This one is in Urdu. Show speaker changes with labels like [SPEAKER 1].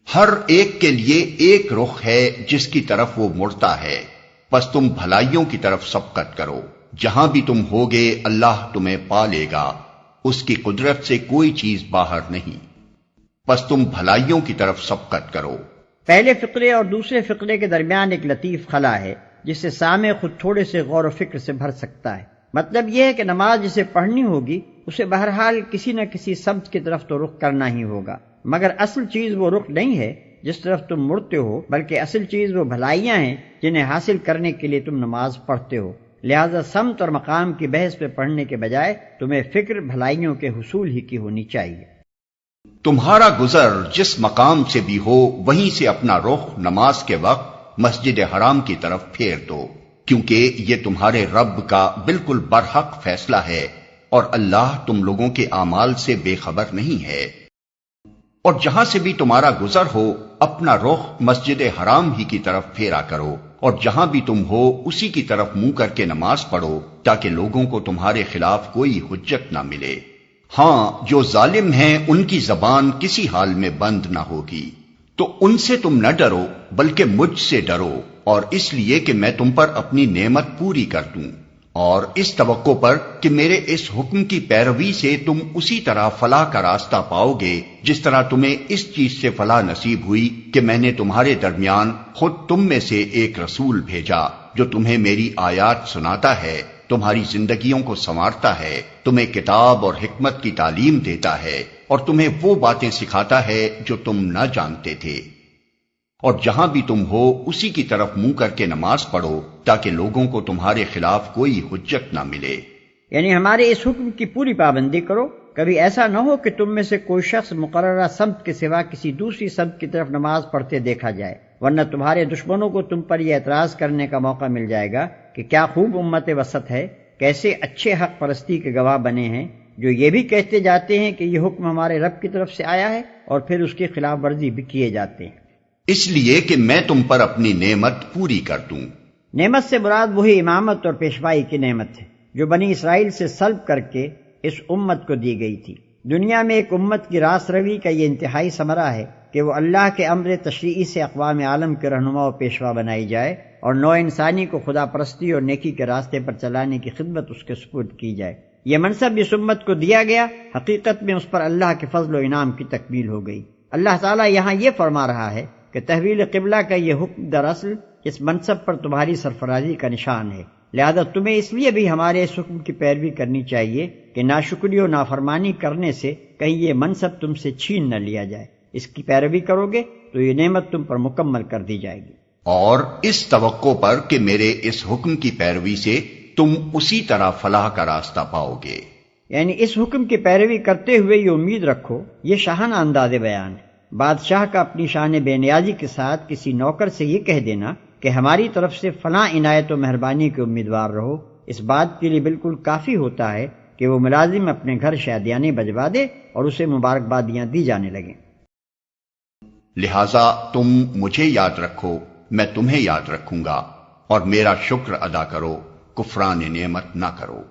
[SPEAKER 1] ہر ایک کے لیے ایک رخ ہے جس کی طرف وہ مڑتا ہے، پس تم بھلائیوں کی طرف سبقت کرو، جہاں بھی تم ہوگے اللہ تمہیں پا لے گا، اس کی قدرت سے کوئی چیز باہر نہیں، پس تم بھلائیوں کی طرف سبقت کرو۔
[SPEAKER 2] پہلے فقرے اور دوسرے فقرے کے درمیان ایک لطیف خلا ہے جس سے سامع خود تھوڑے سے غور و فکر سے بھر سکتا ہے۔ مطلب یہ ہے کہ نماز جسے پڑھنی ہوگی اسے بہرحال کسی نہ کسی سمت کی طرف تو رخ کرنا ہی ہوگا، مگر اصل چیز وہ رخ نہیں ہے جس طرف تم مڑتے ہو، بلکہ اصل چیز وہ بھلائیاں ہیں جنہیں حاصل کرنے کے لیے تم نماز پڑھتے ہو۔ لہذا سمت اور مقام کی بحث پہ پڑھنے کے بجائے تمہیں فکر بھلائیوں کے حصول ہی کی ہونی چاہیے۔
[SPEAKER 1] تمہارا گزر جس مقام سے بھی ہو وہیں سے اپنا رخ نماز کے وقت مسجد حرام کی طرف پھیر دو، کیونکہ یہ تمہارے رب کا بالکل برحق فیصلہ ہے اور اللہ تم لوگوں کے اعمال سے بے خبر نہیں ہے۔ اور جہاں سے بھی تمہارا گزر ہو اپنا رخ مسجد حرام ہی کی طرف پھیرا کرو، اور جہاں بھی تم ہو اسی کی طرف منہ کر کے نماز پڑھو، تاکہ لوگوں کو تمہارے خلاف کوئی حجت نہ ملے۔ ہاں، جو ظالم ہیں ان کی زبان کسی حال میں بند نہ ہوگی، تو ان سے تم نہ ڈرو بلکہ مجھ سے ڈرو، اور اس لیے کہ میں تم پر اپنی نعمت پوری کر دوں، اور اس توقع پر کہ میرے اس حکم کی پیروی سے تم اسی طرح فلاح کا راستہ پاؤ گے جس طرح تمہیں اس چیز سے فلاح نصیب ہوئی کہ میں نے تمہارے درمیان خود تم میں سے ایک رسول بھیجا جو تمہیں میری آیات سناتا ہے، تمہاری زندگیوں کو سنوارتا ہے، تمہیں کتاب اور حکمت کی تعلیم دیتا ہے، اور تمہیں وہ باتیں سکھاتا ہے جو تم نہ جانتے تھے۔ اور جہاں بھی تم ہو اسی کی طرف منہ کر کے نماز پڑھو، تاکہ لوگوں کو تمہارے خلاف کوئی حجت نہ ملے۔
[SPEAKER 2] یعنی ہمارے اس حکم کی پوری پابندی کرو، کبھی ایسا نہ ہو کہ تم میں سے کوئی شخص مقررہ سمت کے سوا کسی دوسری سمت کی طرف نماز پڑھتے دیکھا جائے، ورنہ تمہارے دشمنوں کو تم پر یہ اعتراض کرنے کا موقع مل جائے گا کہ کیا خوب امت وسط ہے، کیسے اچھے حق پرستی کے گواہ بنے ہیں، جو یہ بھی کہتے جاتے ہیں کہ یہ حکم ہمارے رب کی طرف سے آیا ہے اور پھر اس کی خلاف ورزی بھی کیے جاتے ہیں۔
[SPEAKER 1] اس لیے کہ میں تم پر اپنی نعمت پوری کر دوں۔
[SPEAKER 2] نعمت سے مراد وہی امامت اور پیشوائی کی نعمت ہے جو بنی اسرائیل سے سلب کر کے اس امت کو دی گئی تھی۔ دنیا میں ایک امت کی راست روی کا یہ انتہائی ثمرہ ہے کہ وہ اللہ کے امر تشریعی سے اقوام عالم کے رہنما و پیشوا بنائی جائے اور نوع انسانی کو خدا پرستی اور نیکی کے راستے پر چلانے کی خدمت اس کے سپرد کی جائے۔ یہ منصب اس امت کو دیا گیا، حقیقت میں اس پر اللہ کے فضل و انعام کی تکمیل ہو گئی۔ اللہ تعالیٰ یہاں یہ فرما رہا ہے کہ تحویل قبلہ کا یہ حکم دراصل اس منصب پر تمہاری سرفرازی کا نشان ہے، لہذا تمہیں اس لیے بھی ہمارے اس حکم کی پیروی کرنی چاہیے کہ ناشکری و نافرمانی کرنے سے کہیں یہ منصب تم سے چھین نہ لیا جائے۔ اس کی پیروی کرو گے تو یہ نعمت تم پر مکمل کر دی جائے گی،
[SPEAKER 1] اور اس توقع پر کہ میرے اس حکم کی پیروی سے تم اسی طرح فلاح کا راستہ پاؤ گے۔
[SPEAKER 2] یعنی اس حکم کی پیروی کرتے ہوئے یہ امید رکھو، یہ شاہانہ انداز بیان ہے۔ بادشاہ کا اپنی شان بے نیازی کے ساتھ کسی نوکر سے یہ کہہ دینا کہ ہماری طرف سے فلاں عنایت و مہربانی کے امیدوار رہو، اس بات کے لیے بالکل کافی ہوتا ہے کہ وہ ملازم اپنے گھر شادیانے بجوا دے اور اسے مبارکبادیاں دی جانے لگیں۔
[SPEAKER 1] لہذا تم مجھے یاد رکھو، میں تمہیں یاد رکھوں گا، اور میرا شکر ادا کرو، کفران نعمت نہ کرو۔